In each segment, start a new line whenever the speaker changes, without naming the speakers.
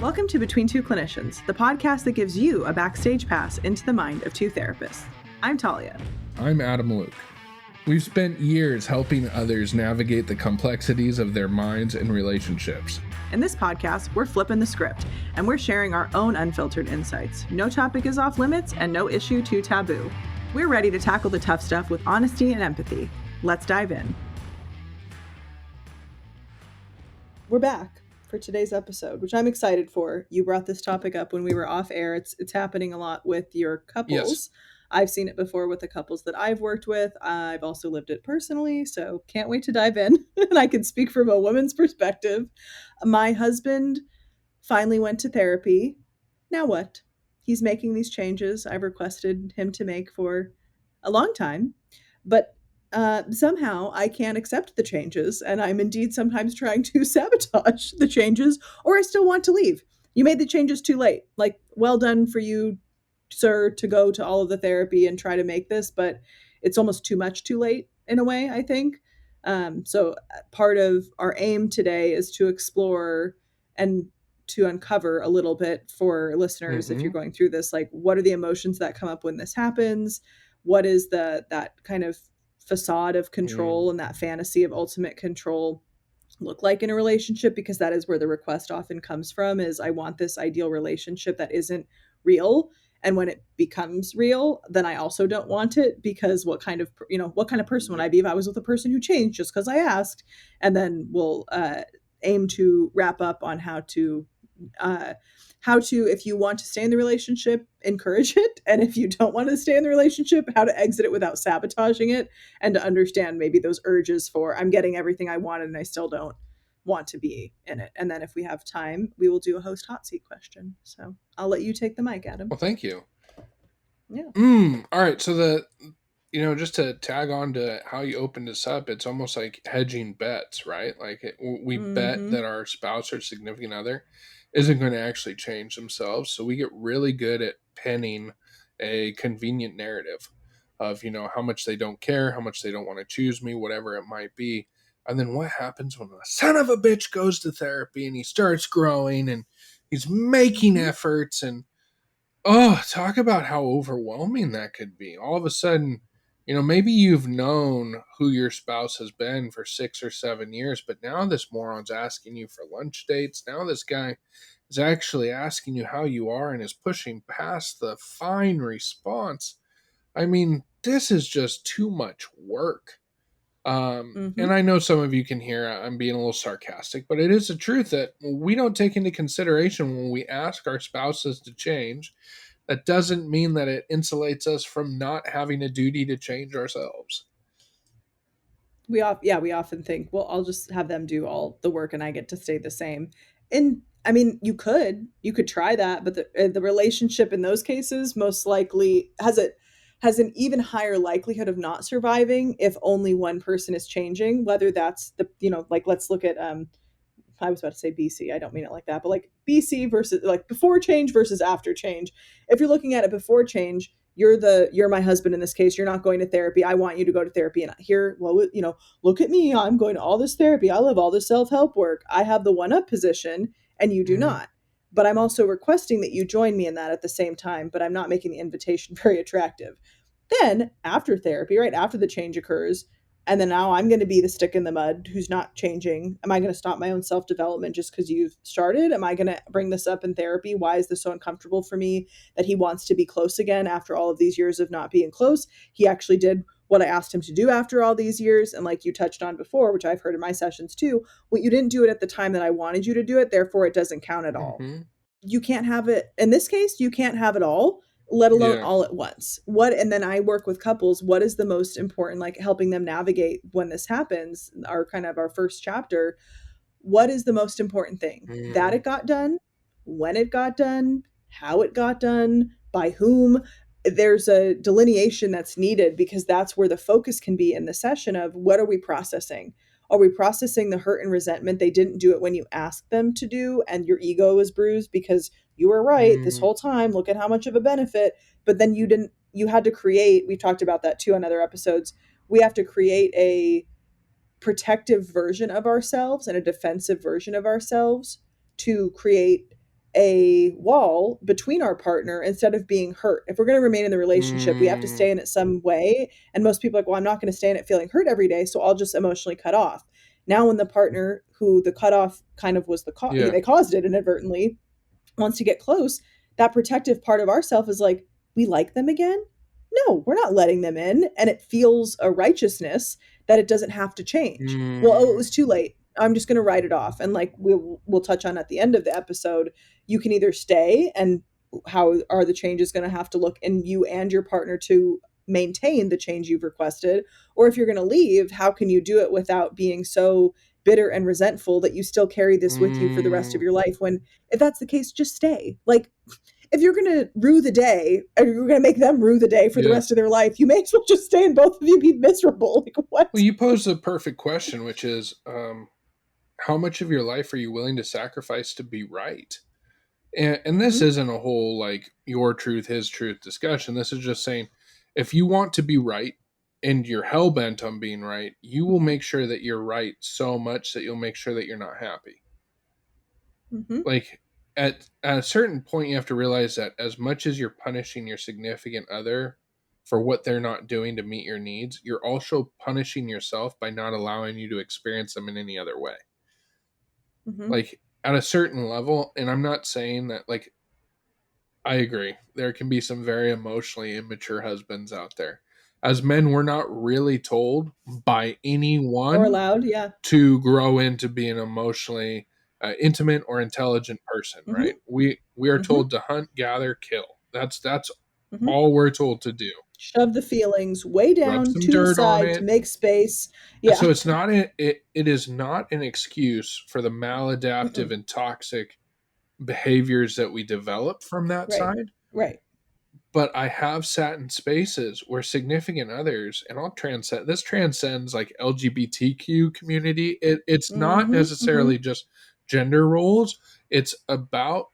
Welcome to Between Two Clinicians, the podcast that gives you a backstage pass into the mind of two therapists. I'm Talia.
I'm Adam Luke. We've spent years helping others navigate the complexities of their minds and relationships.
In this podcast, we're flipping the script, and we're sharing our own unfiltered insights. No topic is off limits, and no issue too taboo. We're ready to tackle the tough stuff with honesty and empathy. Let's dive in. We're back for today's episode, which I'm excited for. You brought this topic up when we were off air. It's happening a lot with your couples.
Yes.
I've seen it before with the couples that I've worked with. I've also lived it personally, so can't wait to dive in. And I can speak from a woman's perspective. My husband finally went to therapy. Now what? He's making these changes I've requested him to make for a long time, but somehow I can't accept the changes, and I'm indeed sometimes trying to sabotage the changes, or I still want to leave. You made the changes too late. Like, well done for you, sir, to go to all of the therapy and try to make this, but it's almost too much too late in a way, I think. So part of our aim today is to explore and to uncover a little bit for listeners, if you're going through this, like, what are the emotions that come up when this happens? What is that kind of facade of control and that fantasy of ultimate control look like in a relationship? Because that is where the request often comes from, is I want this ideal relationship that isn't real. And when it becomes real, then I also don't want it, because what kind of person would I be if I was with a person who changed just because I asked? And then we'll aim to wrap up on how to, if you want to stay in the relationship, encourage it. And if you don't want to stay in the relationship, how to exit it without sabotaging it, and to understand maybe those urges for, I'm getting everything I wanted and I still don't want to be in it. And then if we have time, we will do a host hot seat question. So I'll let you take the mic, Adam.
Well, thank you.
Yeah.
All right. So just to tag on to how you opened this up, it's almost like hedging bets, right? Like we bet that our spouse or significant other isn't going to actually change themselves. So we get really good at penning a convenient narrative of, how much they don't care, how much they don't want to choose me, whatever it might be. And then what happens when the son of a bitch goes to therapy and he starts growing and he's making efforts, and talk about how overwhelming that could be. All of a sudden, maybe you've known who your spouse has been for 6 or 7 years, but now this moron's asking you for lunch dates. Now this guy is actually asking you how you are and is pushing past the fine response. I mean, this is just too much work. And I know some of you can hear I'm being a little sarcastic, but it is the truth that we don't take into consideration when we ask our spouses to change. That doesn't mean that it insulates us from not having a duty to change ourselves.
We often think, well, I'll just have them do all the work and I get to stay the same. And I mean, you could try that, but the relationship in those cases most likely has an even higher likelihood of not surviving if only one person is changing, whether that's let's look at, I was about to say BC. I don't mean it like that, but like BC versus like before change versus after change. If you're looking at it before change, you're my husband in this case. You're not going to therapy. I want you to go to therapy. And here, well, look at me. I'm going to all this therapy. I love all this self-help work. I have the one-up position and you do not. But I'm also requesting that you join me in that at the same time, but I'm not making the invitation very attractive. Then after therapy, right after the change occurs, and then now I'm going to be the stick in the mud who's not changing. Am I going to stop my own self-development just because you've started? Am I going to bring this up in therapy? Why is this so uncomfortable for me that he wants to be close again after all of these years of not being close? He actually did what I asked him to do after all these years. And like you touched on before, which I've heard in my sessions too, well, you didn't do it at the time that I wanted you to do it. Therefore, it doesn't count at all. You can't have it. In this case, you can't have it all, let alone all at once. And then I work with couples. What is the most important, like helping them navigate when this happens, our first chapter. What is the most important thing? That it got done, when it got done, how it got done, by whom. There's a delineation that's needed, because that's where the focus can be in the session of, what are we processing? Are we processing the hurt and resentment they didn't do it when you asked them to do, and your ego is bruised because you were right this whole time, look at how much of a benefit, but then you had to create, we've talked about that too on other episodes, we have to create a protective version of ourselves and a defensive version of ourselves to create a wall between our partner instead of being hurt. If we're going to remain in the relationship, we have to
Mm,
stay in it some way. And most people are like, well, I'm not going to stay in it feeling hurt every day, so I'll just emotionally cut off. Now, when the partner who the cutoff kind of was
yeah.
they caused it inadvertently, wants to get close, that protective part of ourself is like, we like them again? No, we're not letting them in. And it feels a righteousness that it doesn't have to change. Well, oh, it
Mm,
was too late. I'm just going to write it off. And like we'll touch on at the end of the episode, you can either stay and how are the changes going to have to look in you and your partner to maintain the change you've requested, or if you're going to leave, how can you do it without being so bitter and resentful that you still carry this with you for the rest of
mm,
your life when if that's the case, just stay. Like, if you're going to rue the day, or you're going to make them rue the day for the
yeah.
rest of their life, you may as well just stay and both of you be miserable. Like,
Well,
what?
you pose the perfect question, which is, how much of your life are you willing to sacrifice to be right? And this
Mm-hmm.
isn't a whole like your truth, his truth discussion. This is just saying, if you want to be right and you're hell bent on being right, you will make sure that you're right so much that you'll make sure that you're not happy.
Mm-hmm.
Like at a certain point, you have to realize that as much as you're punishing your significant other for what they're not doing to meet your needs, you're also punishing yourself by not allowing you to experience them in any other way.
Mm-hmm.
Like at a certain level, and I'm not saying that like I agree. There can be some very emotionally immature husbands out there. As men, we're not really told by
Or
anyone
allowed, yeah.
to grow into being an emotionally intimate or intelligent person, right?
Mm-hmm.
We are
Mm-hmm.
told to hunt, gather, kill. That's
Mm-hmm.
all we're told to do.
Shove the feelings way
Rub
down
some
to the
dirt on
side to
it.
make space. Yeah.
So it's not it is not an excuse for the maladaptive
Mm-mm.
and toxic behaviors that we develop from that
Right.
side.
Right.
But I have sat in spaces where significant others, and I'll transcend this transcends like LGBTQ community. It's not
Mm-hmm. Mm-hmm.
necessarily just gender roles. It's about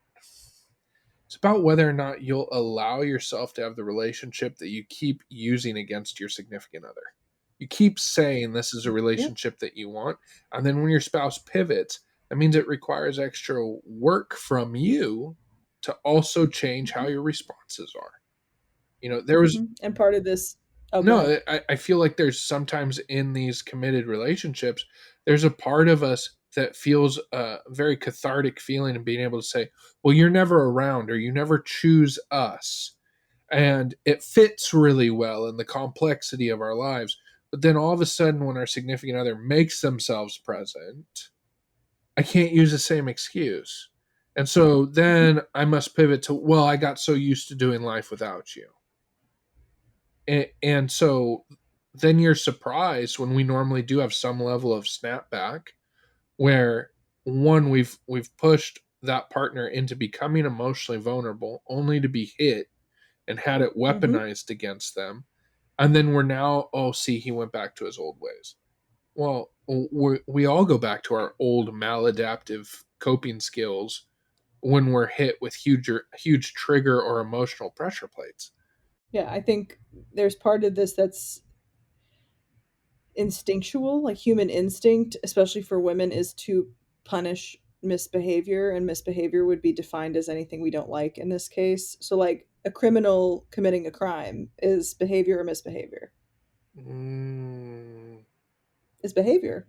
it's about whether or not you'll allow yourself to have the relationship that you keep using against your significant other. You keep saying this is a
Yep.
relationship that you want, and then when your spouse pivots, that means it requires extra work from you to also change how
Mm-hmm.
your responses are. There was
Mm-hmm. And part of this, oh, go ahead.
no, I feel like there's sometimes in these committed relationships, there's a part of us that feels a very cathartic feeling of being able to say, well, you're never around or you never choose us. And it fits really well in the complexity of our lives. But then all of a sudden, when our significant other makes themselves present, I can't use the same excuse. And so
Mm-hmm.
then I must pivot to, well, I got so used to doing life without you. And so then you're surprised when we normally do have some level of snapback where one we've pushed that partner into becoming emotionally vulnerable only to be hit and had it
Mm-hmm.
weaponized against them, and then we're now, oh, see, he went back to his old ways. Well, we all go back to our old maladaptive coping skills when we're hit with huge trigger or emotional pressure plates.
Yeah, I think there's part of this that's instinctual, like human instinct, especially for women, is to punish misbehavior, and misbehavior would be defined as anything we don't like in this case. So, like a criminal committing a crime is behavior or misbehavior?
Mm,
Is behavior.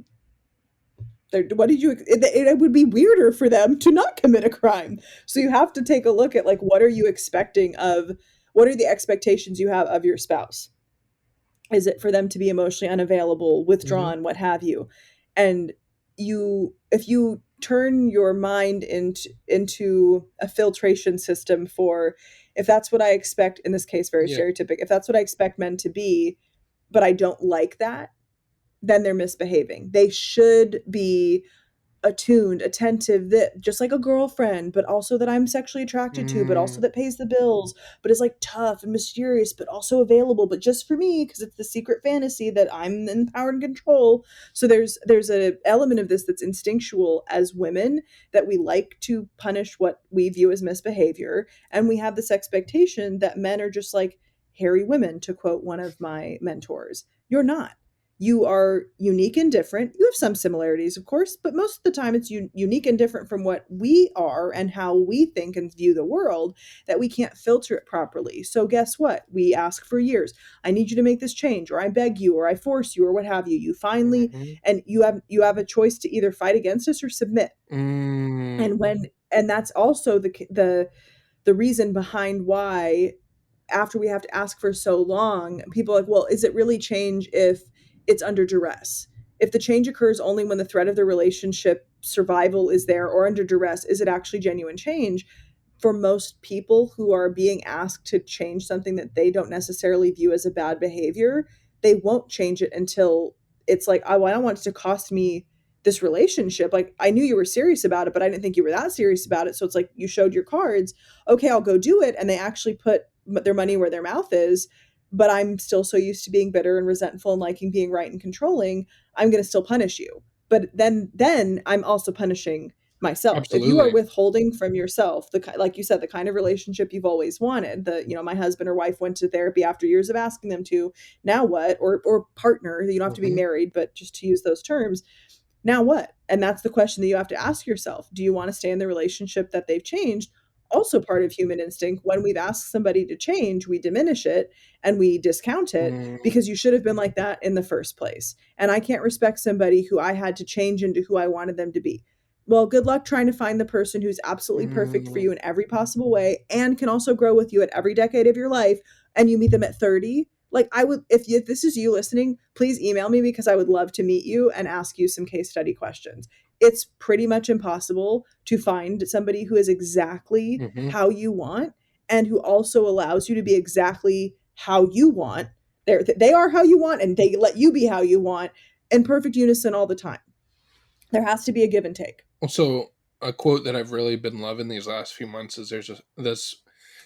What did you? It would be weirder for them to not commit a crime. So you have to take a look at like what are you expecting of, what are the expectations you have of your spouse? Is it for them to be emotionally unavailable,
mhm.
withdrawn, what have you? And if you turn your mind into a filtration system for, if that's what I expect, in this case very
Yeah.
stereotypic, if that's what I expect men to be, but I don't like that, then they're misbehaving. They should be attuned, attentive, that just like a girlfriend, but also that I'm sexually attracted to, but also
Mm,
that pays the bills, but is like tough and mysterious, but also available, but just for me because it's the secret fantasy that I'm in power and control. So there's a element of this that's instinctual as women, that we like to punish what we view as misbehavior, and we have this expectation that men are just like hairy women, to quote one of my mentors. You're not. You are unique and different. You have some similarities, of course, but most of the time it's unique and different from what we are and how we think and view the world, that we can't filter it properly. So guess what? We ask for years. I need you to make this change, or I beg you, or I force you, or what have you. You finally,
Mhm.
and you have a choice to either fight against us or submit.
Mm.
And that's also the reason behind why, after we have to ask for so long, people are like, well, is it really change if it's under duress? If the change occurs only when the threat of the relationship survival is there, or under duress, is it actually genuine change? For most people who are being asked to change something that they don't necessarily view as a bad behavior, they won't change it until it's like, oh, I don't want it to cost me this relationship. Like, I knew you were serious about it, but I didn't think you were that serious about it. So it's like, you showed your cards. Okay, I'll go do it. And they actually put their money where their mouth is. But I'm still so used to being bitter and resentful and liking being right and controlling. I'm going to still punish you. But then I'm also punishing myself. If you are
Absolutely.
withholding from yourself, like you said, the kind of relationship you've always wanted, my husband or wife went to therapy after years of asking them to, now what? Or partner, you don't have to be
Mhm.
married, but just to use those terms, now what? And that's the question that you have to ask yourself. Do you want to stay in the relationship that they've changed? Also, part of human instinct, when we've asked somebody to change, we diminish it and we discount it,
Mm.
because you should have been like that in the first place. And I can't respect somebody who I had to change into who I wanted them to be. Well, good luck trying to find the person who's absolutely perfect for
Mm.
you in every possible way and can also grow with you at every decade of your life, and you meet them at 30. Like, I would, if this is you listening, please email me, because I would love to meet you and ask you some case study questions. It's pretty much impossible to find somebody who is exactly
Mhm.
how you want, and who also allows you to be exactly how you want. They are how you want, and they let you be how you want, in perfect unison all the time. There has to be a give and take.
Also, a quote that I've really been loving these last few months is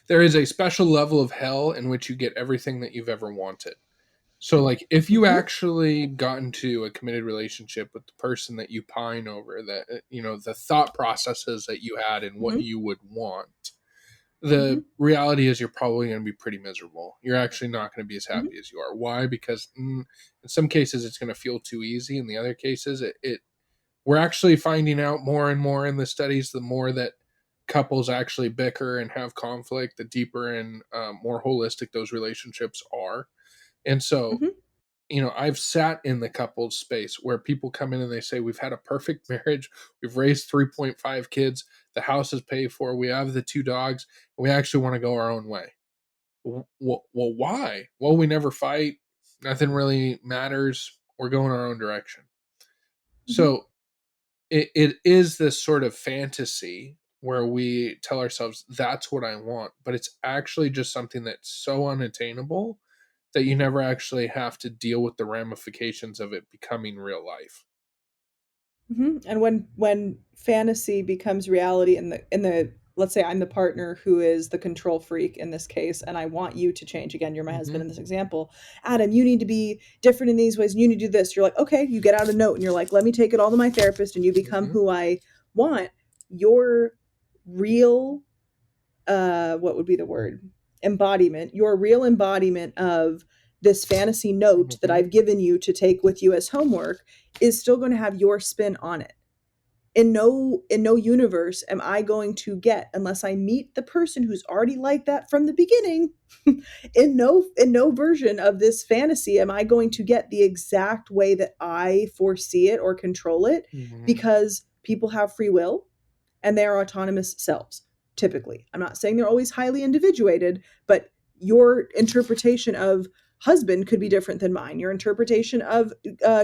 there is a special level of hell in which you get everything that you've ever wanted. So, like, if you
Mm-hmm,
actually got into a committed relationship with the person that you pine over, that the thought processes that you had and what
mm-hmm,
you would want,
mm-hmm,
the reality is you're probably going to be pretty miserable. You're actually not going to be as
mm-hmm,
happy as you are. Why? Because in some cases it's going to feel too easy. In the other cases, it we're actually finding out more and more in the studies, the more that couples actually bicker and have conflict, the deeper and more holistic those relationships are. And so,
mm-hmm,
I've sat in the couples space where people come in and they say, we've had a perfect marriage. We've raised 3.5 kids. The house is paid for. We have the two dogs. And we actually want to go our own way. Well, why? Well, we never fight. Nothing really matters. We're going our own direction.
mm-hmm.
So it is this sort of fantasy where we tell ourselves that's what I want, but it's actually just something that's so unattainable that you never actually have to deal with the ramifications of it becoming real life.
And when fantasy becomes reality, in the let's say I'm the partner who is the control freak in this case, and I want you to change. Again, you're my husband
Hmm.
in this example. Adam, you need to be different in these ways, and you need to do this. You're like, okay, you get out a note and you're like, let me take it all to my therapist, and you become
Hmm.
who I want. Your real, what would be the word? Embodiment, your real embodiment of this fantasy note that
Hmm.
I've given you to take with you as homework is still going to have your spin on it. In no universe am I going to get, unless I meet the person who's already like that from the beginning. In no version of this fantasy am I going to get the exact way that I foresee it or control it,
Hmm.
because people have free will and they are autonomous selves. Typically, I'm not saying they're always highly individuated, but your interpretation of husband could be different than mine. Your interpretation of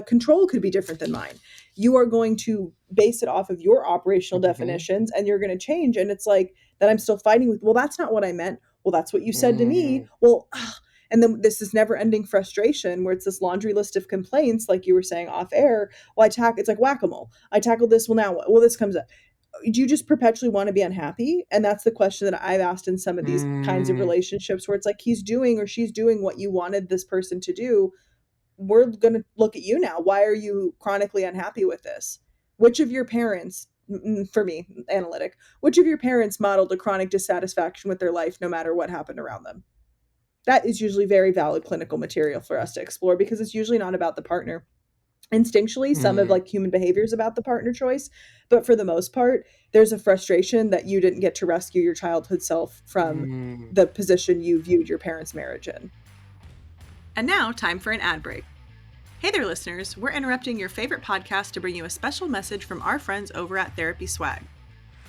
control could be different than mine. You are going to base it off of your operational
Hmm.
definitions, and you're going to change. And it's like that I'm still fighting with, well, that's not what I meant. Well, that's what you said to me.
Hmm.
Well, and then this is never ending frustration where it's this laundry list of complaints, like you were saying off air. Well, it's like whack-a-mole. I tackled this. Well, now what? Well, this comes up. Do you just perpetually want to be unhappy? And that's the question that I've asked in some of these kinds of
Hmm.
relationships, where it's like he's doing or she's doing what you wanted this person to do. We're going to look at you now. Why are you chronically unhappy with this? Which of your parents, for me, analytic, which of your parents modeled a chronic dissatisfaction with their life no matter what happened around them? That is usually very valid clinical material for us to explore because it's usually not about the partner. Instinctually, some of
Mm,
like human behaviors about the partner choice, but for the most part, there's a frustration that you didn't get to rescue your childhood self from
mm.
the position you viewed your parents' marriage in. And now, time for an ad break. Hey there, listeners. We're interrupting your favorite podcast to bring you a special message from our friends over at Therapy Swag.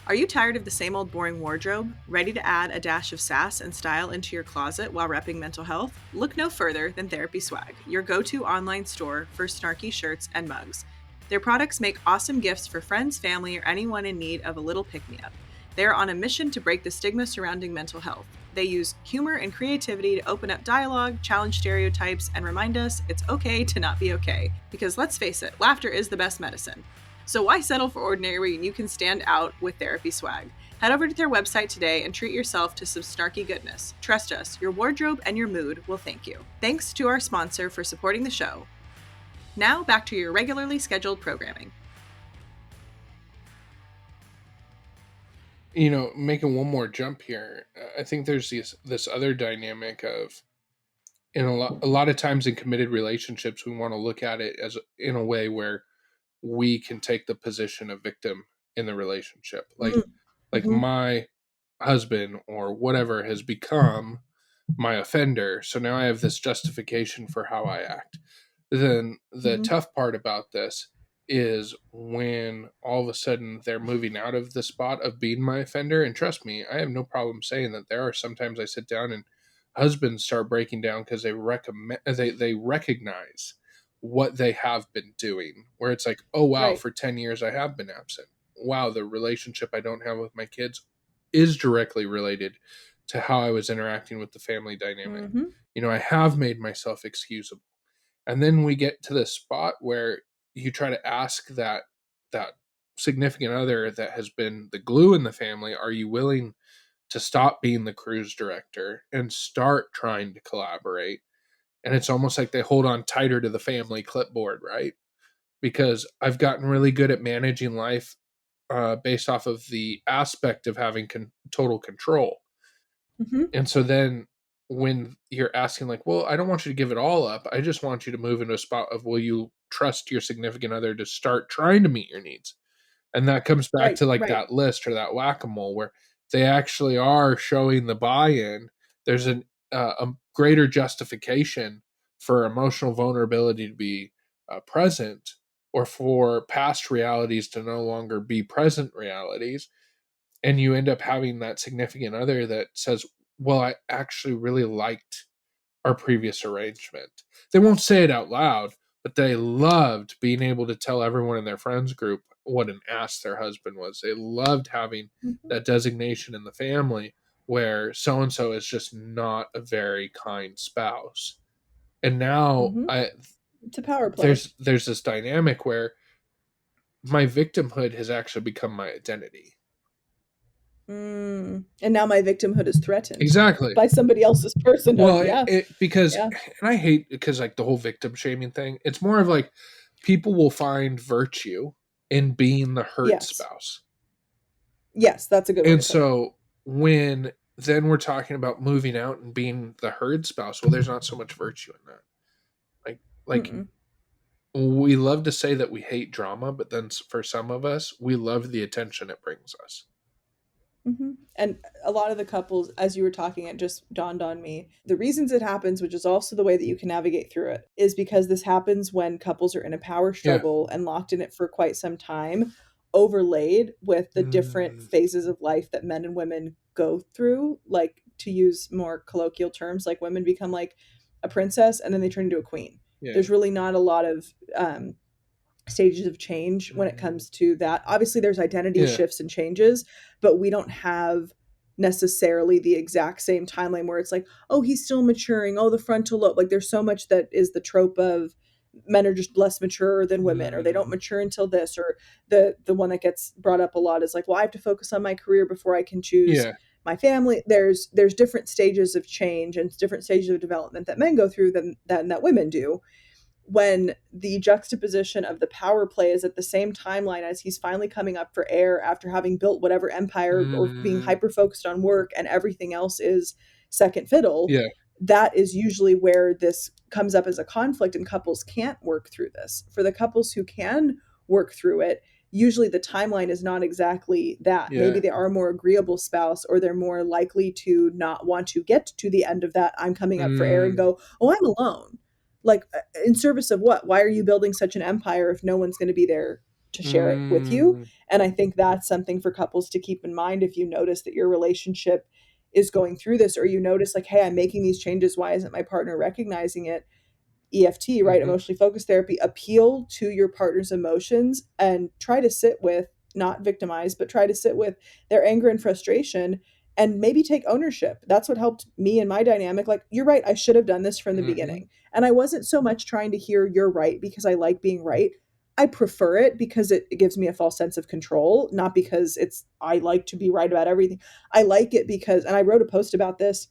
Are you tired of the same old boring wardrobe? Ready to add a dash of sass and style into your closet while repping mental health? Look no further than Therapy Swag, your go-to online store for snarky shirts and mugs. Their products make awesome gifts for friends, family, or anyone in need of a little pick-me-up. They are on a mission to break the stigma surrounding mental health. They use humor and creativity to open up dialogue, challenge stereotypes, and remind us it's okay to not be okay. Because let's face it, laughter is the best medicine. So why settle for ordinary when you can stand out with Therapy Swag? Head over to their website today and treat yourself to some snarky goodness. Trust us, your wardrobe and your mood will thank you. Thanks to our sponsor for supporting the show. Now back to your regularly scheduled programming.
Making one more jump here, I think there's this other dynamic of, in a lot of times in committed relationships, we want to look at it as in a way where we can take the position of victim in the relationship. Like
Mm-hmm.
my husband or whatever has become my offender, so now I have this justification for how I act. Then the
Mm-hmm.
tough part about this is when all of a sudden they're moving out of the spot of being my offender. And trust me, I have no problem saying that there are sometimes I sit down and husbands start breaking down because they recognize what they have been doing, where it's like, oh wow,
Right.
for 10 years I have been absent. Wow, the relationship I don't have with my kids is directly related to how I was interacting with the family dynamic.
Mm-hmm.
I have made myself excusable. And then we get to this spot where you try to ask that significant other that has been the glue in the family, are you willing to stop being the cruise director and start trying to collaborate? And it's almost like they hold on tighter to the family clipboard, right? Because I've gotten really good at managing life based off of the aspect of having total control.
Mm-hmm.
And so then when you're asking, like, well, I don't want you to give it all up. I just want you to move into a spot of, will you trust your significant other to start trying to meet your needs? And that comes back
Right.
to like
Right.
that list or that whack a mole where they actually are showing the buy in. There's a greater justification for emotional vulnerability to be present, or for past realities to no longer be present realities. And you end up having that significant other that says, well, I actually really liked our previous arrangement. They won't say it out loud, but they loved being able to tell everyone in their friends group what an ass their husband was. They loved having
Mm-hmm.
that designation in the family where so and so is just not a very kind spouse. And now
Mm-hmm.
I
It's a power play.
there's this dynamic where my victimhood has actually become my identity.
And now my victimhood is threatened
Exactly.
by somebody else's personhood.
Well,
Yeah.
because,
Yeah.
and I hate, because like the whole victim shaming thing, it's more of like people will find virtue in being the hurt
Yes.
spouse.
Yes. That's a good way
And
to put it.
so when then we're talking about moving out and being the herd spouse, well, there's not so much virtue in that. Like
Mm-mm.
we love to say that we hate drama, but then for some of us, we love the attention it brings us.
Mhm. And a lot of the couples, as you were talking, it just dawned on me. The reasons it happens, which is also the way that you can navigate through it, is because this happens when couples are in a power
Yeah.
struggle and locked in it for quite some time, overlaid with the different
Mm,
phases of life that men and women go through. Like, to use more colloquial terms, like women become like a princess and then they turn into a queen.
yeah.
There's really not a lot of stages of change when it
Mm,
comes to that. Obviously, there's identity
yeah.
shifts and changes, but we don't have necessarily the exact same timeline where it's like, oh, he's still maturing. Oh, the frontal lobe. Like, there's so much that is the trope of men are just less mature than women, or they don't
Mm,
mature until this, or the one that gets brought up a lot is like, well, I have to focus on my career before I can choose
yeah.
my family. There's different stages of change and different stages of development that men go through than that women do, when the juxtaposition of the power play is at the same timeline as he's finally coming up for air after having built whatever empire, or being
Mm,
hyper focused on work and everything else is second fiddle.
yeah.
that is usually where this comes up as a conflict, and couples can't work through this. For the couples who can work through it, usually the timeline is not exactly that. Maybe
Yeah.
they are a more agreeable spouse, or they're more likely to not want to get to the end of that I'm coming up for air and
Mm,
go, oh, I'm alone. Like, in service of what? Why are you building such an empire if no one's going to be there to share it with you?
mm,
And I think that's something for couples to keep in mind. If you notice that your relationship is going through this, or you notice like, hey, I'm making these changes, why isn't my partner recognizing it? EFT, right?
mhm,
Emotionally focused therapy, appeal to your partner's emotions and try to sit with, not victimize, but try to sit with their anger and frustration, and maybe take ownership. That's what helped me in my dynamic. Like, you're right, I should have done this from the
mhm,
beginning. And I wasn't so much trying to hear you're right because I like being right. I prefer it because it gives me a false sense of control, not because it's I like to be right about everything. I like it because, and I wrote a post about this,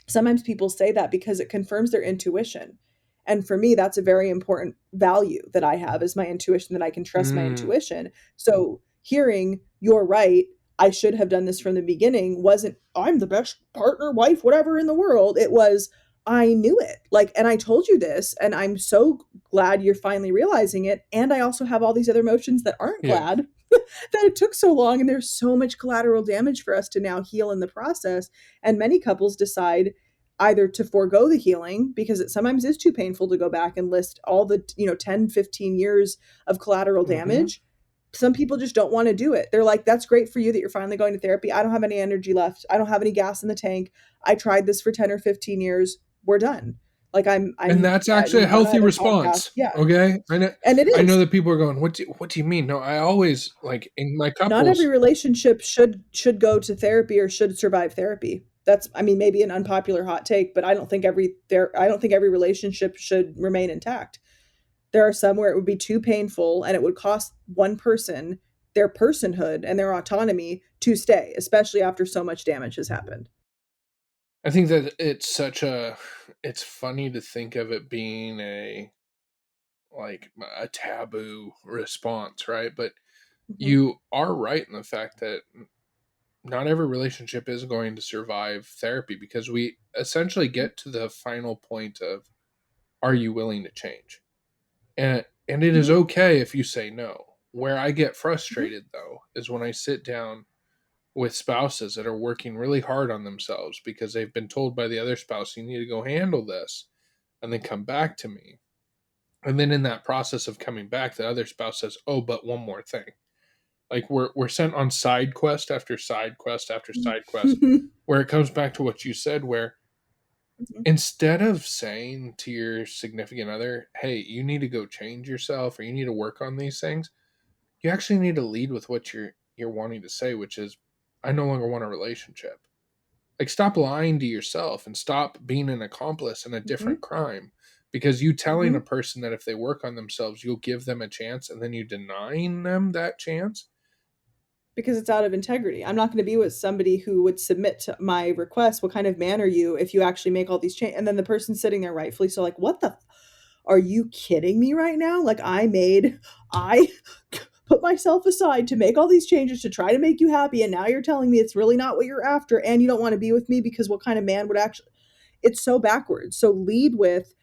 sometimes people say that because it confirms their intuition. And for me, that's a very important value that I have, is my intuition, that I can trust my
mm,
intuition. So hearing you're right, I should have done this from the beginning, wasn't I'm the best partner, wife, whatever in the world. It was I knew it. Like, and I told you this, and I'm so glad you're finally realizing it. And I also have all these other emotions that aren't
yeah,
glad that it took so long, and there's so much collateral damage for us to now heal in the process. And many couples decide either to forego the healing because it sometimes is too painful to go back and list all the 10-15 years of collateral
mhm.
damage. Some people just don't want to do it. They're like, that's great for you that you're finally going to therapy. I don't have any energy left. I don't have any gas in the tank. I tried this for 10 or 15 years. We're done. Like,
And
I'm
that's actually a
on
healthy
another podcast.
response,
Yeah.
okay?
And it
I know
is.
that people are going, "What do you mean?" No, I always like, in my
Not every
couples.
relationship should go to therapy or should survive therapy. That's, I mean, maybe an unpopular hot take, but I don't think every relationship should remain intact. There are some where it would be too painful and it would cost one person their personhood and their autonomy to stay, especially after so much damage has happened.
I think that it's funny to think of it being a taboo response, right? But
Mhm.
you are right in the fact that not every relationship is going to survive therapy, because we essentially get to the final point of, are you willing to change? And it is
Mhm.
okay if you say no. Where I get
Mhm.
frustrated though is when I sit down with spouses that are working really hard on themselves because they've been told by the other spouse, you need to go handle this and then come back to me. And then in that process of coming back, the other spouse says, oh, but one more thing. Like, we're sent on side quest after side quest after side quest,
Mhm.
where it comes back to what you said, where instead of saying to your significant other, hey, you need to go change yourself or you need to work on these things, you actually need to lead with what you're wanting to say, which is, I no longer want a relationship. Like, stop lying to yourself and stop being an accomplice in a
Mhm.
different crime, because you telling a
Mhm.
person that if they work on themselves, you'll give them a chance, and then you denying them that chance.
Because it's out of integrity. I'm not going to be with somebody who would submit to my request. What kind of man are you if you actually make all these changes? And then the person sitting there rightfully so, like, what the are you kidding me right now? Like, I put myself aside to make all these changes to try to make you happy, and now you're telling me it's really not what you're after, and you don't want to be with me because what kind of man would actually? It's so backwards. So lead with,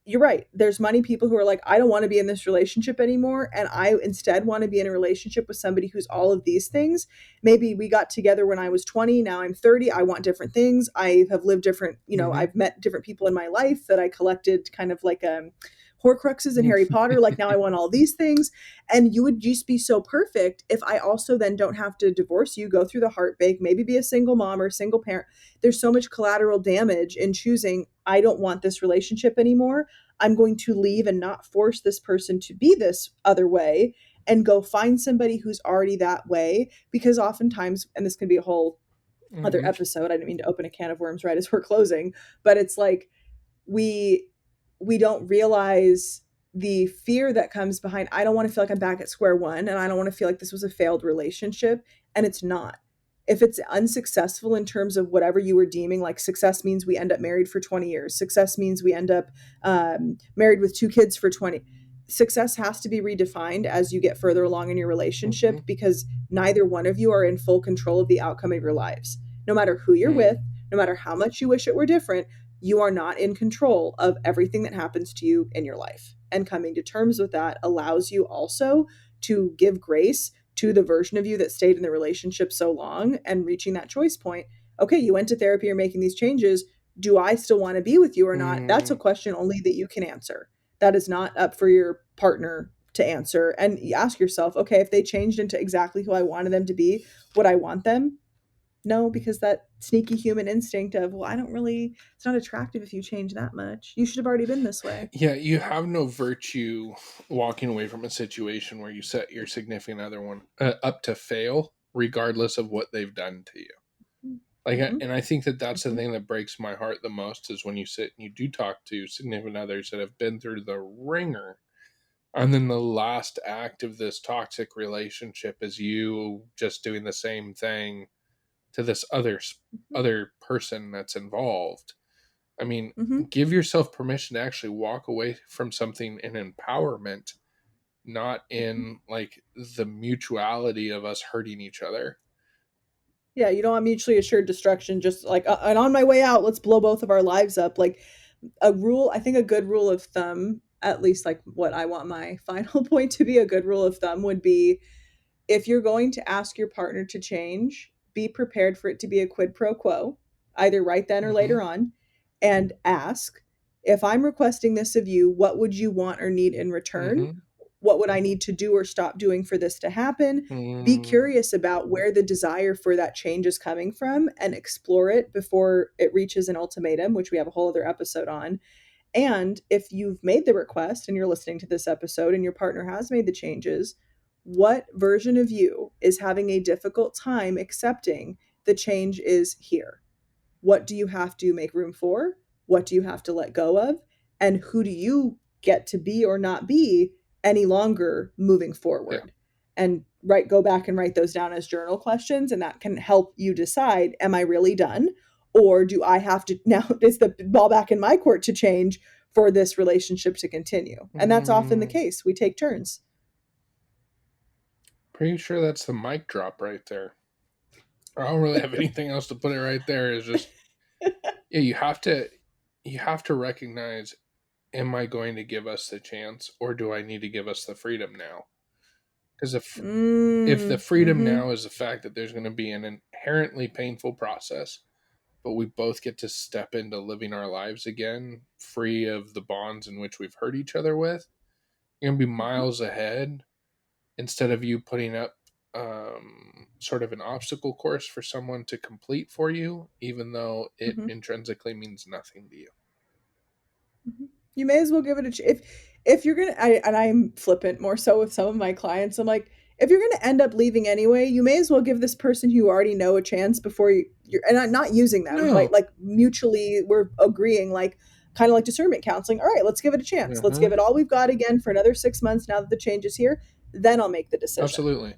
you're right. There's many people who are like, I don't want to be in this relationship anymore. And I instead want to be in a relationship with somebody who's all of these things. Maybe we got together when I was 20. Now I'm 30. I want different things. I have lived different,
Hmm.
I've met different people in my life that I collected kind of like Horcruxes in Harry Potter. Like, now I want all these things. And you would just be so perfect if I also then don't have to divorce you, go through the heartbreak, maybe be a single mom or a single parent. There's so much collateral damage in choosing, I don't want this relationship anymore. I'm going to leave and not force this person to be this other way, and go find somebody who's already that way. Because oftentimes, and this can be a whole other
Hmm.
episode, I didn't mean to open a can of worms right as we're closing, but it's like, we we don't realize the fear that comes behind, I don't want to feel like I'm back at square one, and I don't want to feel like this was a failed relationship. And it's not. If it's unsuccessful in terms of whatever you were deeming, like success means we end up married for 20 years, success means we end up married with 2 kids for 20, success has to be redefined as you get further along in your relationship,
Hmm.
because neither one of you are in full control of the outcome of your lives. No matter who you're with, no matter how much you wish it were different, You are not in control of everything that happens to you in your life. And coming to terms with that allows you also to give grace to the version of you that stayed in the relationship so long and reaching that choice point. Okay, you went to therapy, you're making these changes. Do I still want to be with you or not? That's a
Mm,
question only that you can answer. That is not up for your partner to answer. And you ask yourself, okay, if they changed into exactly who I wanted them to be, would I want them? No, because that sneaky human instinct of, well, I don't really, it's not attractive if you change that much. You should have already been this way.
yeah, you have no virtue walking away from a situation where you set your significant other one up to fail, regardless of what they've done to you. Like,
Mm-hmm.
and I think that that's the
Mm-hmm.
thing that breaks my heart the most is when you sit and you do talk to significant others that have been through the ringer, and then the last act of this toxic relationship is you just doing the same thing to this other person that's involved. I mean,
Mm-hmm.
give yourself permission to actually walk away from something in empowerment, not
Mm-hmm.
in like the mutuality of us hurting each other.
Yeah, you don't want mutually assured destruction. Just like, and on my way out, let's blow both of our lives up. Like a rule, I think a good rule of thumb, at least like what I want my final point to be, a good rule of thumb would be, if you're going to ask your partner to change, be prepared for it to be a quid pro quo, either right then or
Mm-hmm.
later on, and ask, if I'm requesting this of you, what would you want or need in return?
Mm-hmm.
What would I need to do or stop doing for this to happen? Be
Mm,
curious about where the desire for that change is coming from and explore it before it reaches an ultimatum, which we have a whole other episode on. And if you've made the request and you're listening to this episode and your partner has made the changes, what version of you is having a difficult time accepting the change is here? What do you have to make room for? What do you have to let go of? And who do you get to be or not be any longer moving
yeah.
forward? And go back and write those down as journal questions, and that can help you decide, am I really done? Or do I have to now, is the ball back in my court to change for this relationship to continue? And that's often the
Mm,
case. We take turns.
pretty sure that's the mic drop right there. I don't really have anything else to put it right there. Is just yeah, you have to recognize, am I going to give us the chance or do I need to give us the freedom now? Because if the freedom
Mm-hmm.
now is the fact that there's going to be an inherently painful process, but we both get to step into living our lives again, free of the bonds in which we've hurt each other with, you're going to be
Mm-hmm.
miles ahead instead of you putting up sort of an obstacle course for someone to complete for you, even though it
Mm-hmm.
intrinsically means nothing to you.
Mhm. You may as well give it a if you're gonna and I'm flippant more so with some of my clients. I'm like, if you're gonna end up leaving anyway, you may as well give this person who you already know a chance before you're and I'm not using them, right?
No.
Like mutually we're agreeing, like kind of like discernment counseling. All right, let's give it a chance. Let's
Hmm.
give it all we've got again for another 6 months now that the change is here. Then I'll make the decision.
Absolutely.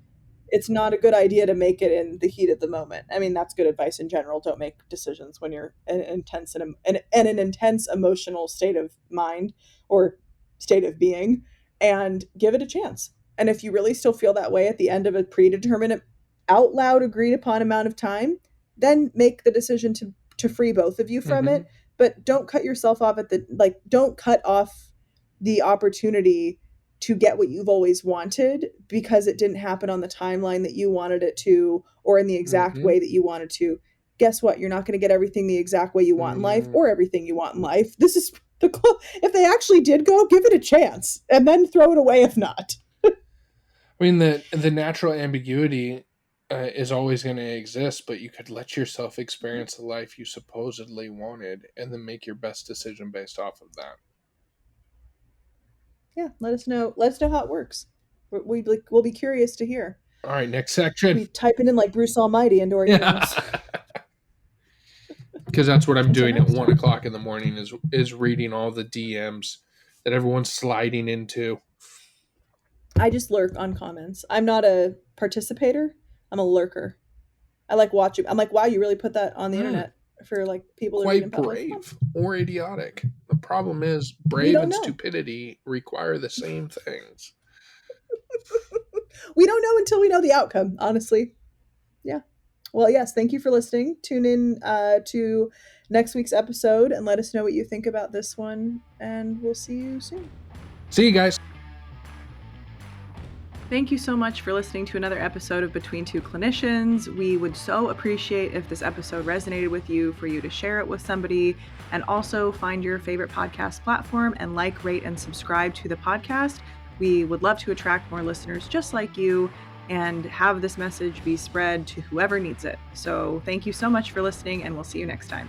It's not a good idea to make it in the heat of the moment. I mean, that's good advice in general. Don't make decisions when you're in an intense emotional state of mind or state of being, and give it a chance. And if you really still feel that way at the end of a predetermined, out loud agreed upon amount of time, then make the decision to free both of you from
Hmm.
it. But don't cut yourself off at the don't cut off the opportunity to get what you've always wanted because it didn't happen on the timeline that you wanted it to or in the exact
Hmm.
way that you wanted to. Guess what? You're not going to get everything the exact way you want in life
Mm.
or everything you want in life. This is if they actually did go, give it a chance and then throw it away if not.
I mean, the natural ambiguity is always going to exist, but you could let yourself experience the life you supposedly wanted and then make your best decision based off of that.
Yeah, let us know. Let us know how it works. We'll be curious to hear.
All right, next section.
We typing in like Bruce Almighty into our
Yeah.
emails.
Because that's what I'm
Until
doing at
next
1 o'clock in the morning is reading all the DMs that everyone's sliding into.
I just lurk on comments. I'm not a participator. I'm a lurker. I like watching. I'm like, wow, you really put that on the
Hmm,
internet for like people to read in
quite
public.
brave or idiotic. The problem is,
We
brave
don't
and
know.
stupidity require the same things.
We don't know until we know the outcome. Honestly, yeah. Well, yes, thank you for listening. Tune in to next week's episode and let us know what you think about this one. And we'll see you soon.
See you guys.
Thank you so much for listening to another episode of Between Two Clinicians. We would so appreciate if this episode resonated with you for you to share it with somebody, and also find your favorite podcast platform and like, rate, and subscribe to the podcast. We would love to attract more listeners just like you and have this message be spread to whoever needs it. So thank you so much for listening, and we'll see you next time.